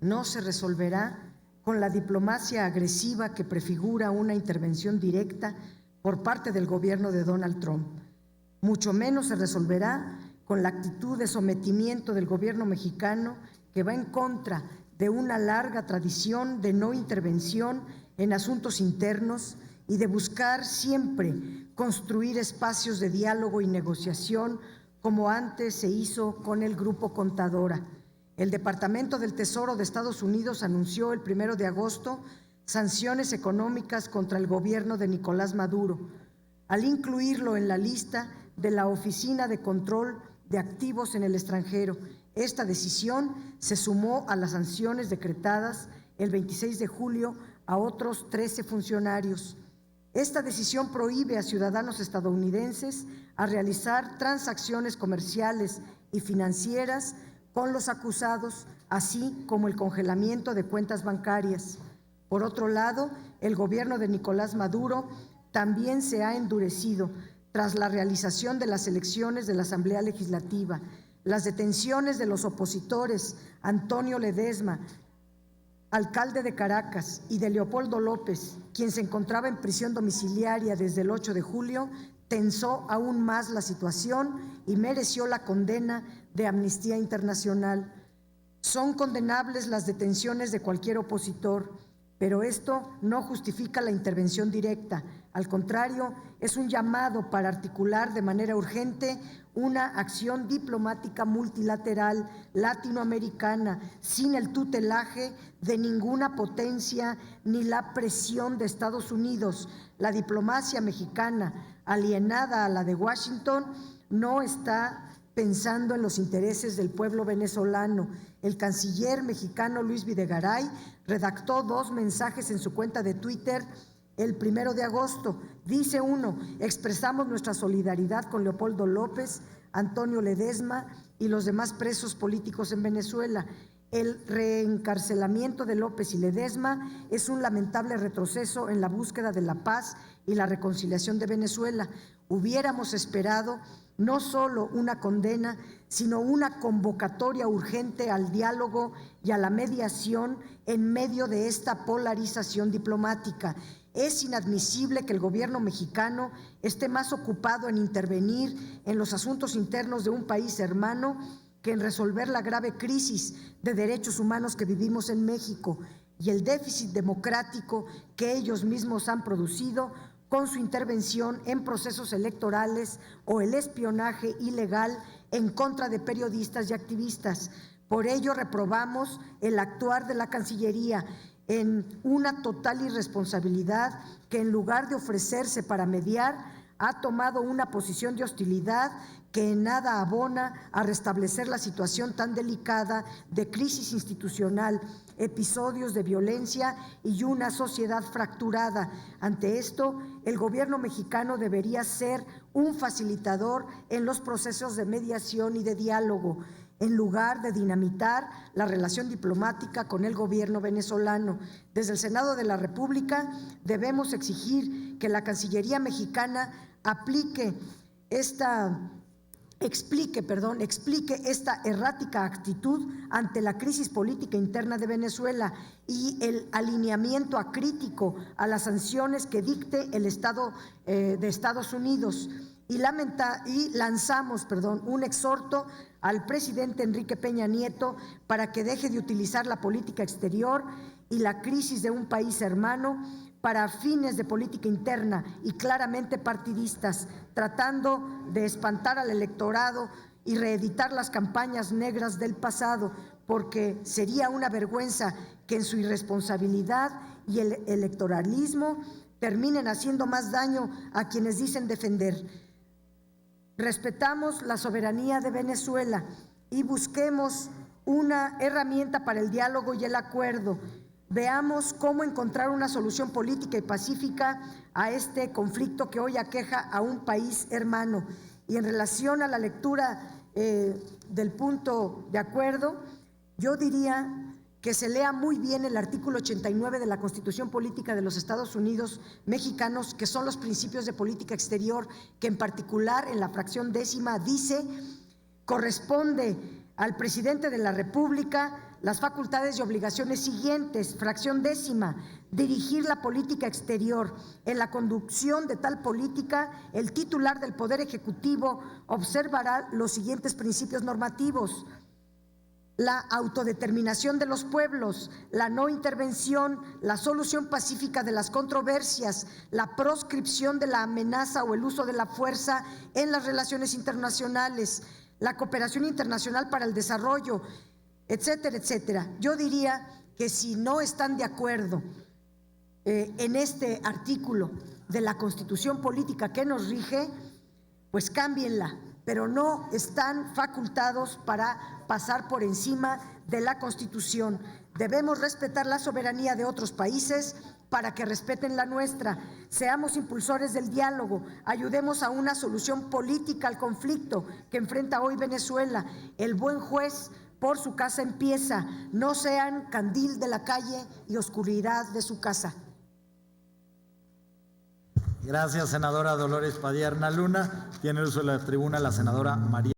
no se resolverá con la diplomacia agresiva que prefigura una intervención directa por parte del gobierno de Donald Trump. Mucho menos se resolverá con la actitud de sometimiento del gobierno mexicano que va en contra de una larga tradición de no intervención en asuntos internos y de buscar siempre construir espacios de diálogo y negociación como antes se hizo con el Grupo Contadora. El Departamento del Tesoro de Estados Unidos anunció el 1 de agosto sanciones económicas contra el gobierno de Nicolás Maduro, al incluirlo en la lista de la Oficina de Control de Activos en el Extranjero. Esta decisión se sumó a las sanciones decretadas el 26 de julio a otros 13 funcionarios. Esta decisión prohíbe a ciudadanos estadounidenses a realizar transacciones comerciales y financieras con los acusados, así como el congelamiento de cuentas bancarias. Por otro lado, el gobierno de Nicolás Maduro también se ha endurecido tras la realización de las elecciones de la Asamblea Legislativa. Las detenciones de los opositores Antonio Ledesma, alcalde de Caracas, y de Leopoldo López, quien se encontraba en prisión domiciliaria desde el 8 de julio, tensó aún más la situación y mereció la condena de Amnistía Internacional. Son condenables las detenciones de cualquier opositor, pero esto no justifica la intervención directa. Al contrario, es un llamado para articular de manera urgente una acción diplomática multilateral latinoamericana sin el tutelaje de ninguna potencia ni la presión de Estados Unidos. La diplomacia mexicana, alienada a la de Washington, no está pensando en los intereses del pueblo venezolano. El canciller mexicano Luis Videgaray redactó 2 mensajes en su cuenta de Twitter el 1 de agosto. Dice uno: expresamos nuestra solidaridad con Leopoldo López, Antonio Ledesma y los demás presos políticos en Venezuela. El reencarcelamiento de López y Ledesma es un lamentable retroceso en la búsqueda de la paz y la reconciliación de Venezuela. Hubiéramos esperado no solo una condena, sino una convocatoria urgente al diálogo y a la mediación en medio de esta polarización diplomática. Es inadmisible que el gobierno mexicano esté más ocupado en intervenir en los asuntos internos de un país hermano que en resolver la grave crisis de derechos humanos que vivimos en México y el déficit democrático que ellos mismos han producido con su intervención en procesos electorales o el espionaje ilegal en contra de periodistas y activistas. Por ello, reprobamos el actuar de la Cancillería en una total irresponsabilidad que, en lugar de ofrecerse para mediar, ha tomado una posición de hostilidad que en nada abona a restablecer la situación tan delicada de crisis institucional, episodios de violencia y una sociedad fracturada. Ante esto, el gobierno mexicano debería ser un facilitador en los procesos de mediación y de diálogo, en lugar de dinamitar la relación diplomática con el gobierno venezolano. Desde el Senado de la República debemos exigir que la Cancillería mexicana explique esta errática actitud ante la crisis política interna de Venezuela y el alineamiento acrítico a las sanciones que dicte el Estado de Estados Unidos. Y lanzamos un exhorto al presidente Enrique Peña Nieto para que deje de utilizar la política exterior y la crisis de un país hermano para fines de política interna y claramente partidistas, tratando de espantar al electorado y reeditar las campañas negras del pasado, porque sería una vergüenza que en su irresponsabilidad y el electoralismo terminen haciendo más daño a quienes dicen defender. Respetamos la soberanía de Venezuela y busquemos una herramienta para el diálogo y el acuerdo. Veamos cómo encontrar una solución política y pacífica a este conflicto que hoy aqueja a un país hermano. Y en relación a la lectura del punto de acuerdo, yo diría que se lea muy bien el artículo 89 de la Constitución Política de los Estados Unidos Mexicanos, que son los principios de política exterior, que en particular en la fracción 10ª dice: corresponde al presidente de la República las facultades y obligaciones siguientes. Fracción 10ª, dirigir la política exterior. En la conducción de tal política, el titular del Poder Ejecutivo observará los siguientes principios normativos: la autodeterminación de los pueblos, la no intervención, la solución pacífica de las controversias, la proscripción de la amenaza o el uso de la fuerza en las relaciones internacionales, la cooperación internacional para el desarrollo, etcétera, etcétera. Yo diría que si no están de acuerdo en este artículo de la Constitución política que nos rige, pues cámbienla, pero no están facultados para pasar por encima de la Constitución. Debemos respetar la soberanía de otros países para que respeten la nuestra. Seamos impulsores del diálogo, ayudemos a una solución política al conflicto que enfrenta hoy Venezuela. El buen juez por su casa empieza, no sean candil de la calle y oscuridad de su casa. Gracias, senadora Dolores Padierna Luna. Tiene uso de la tribuna la senadora María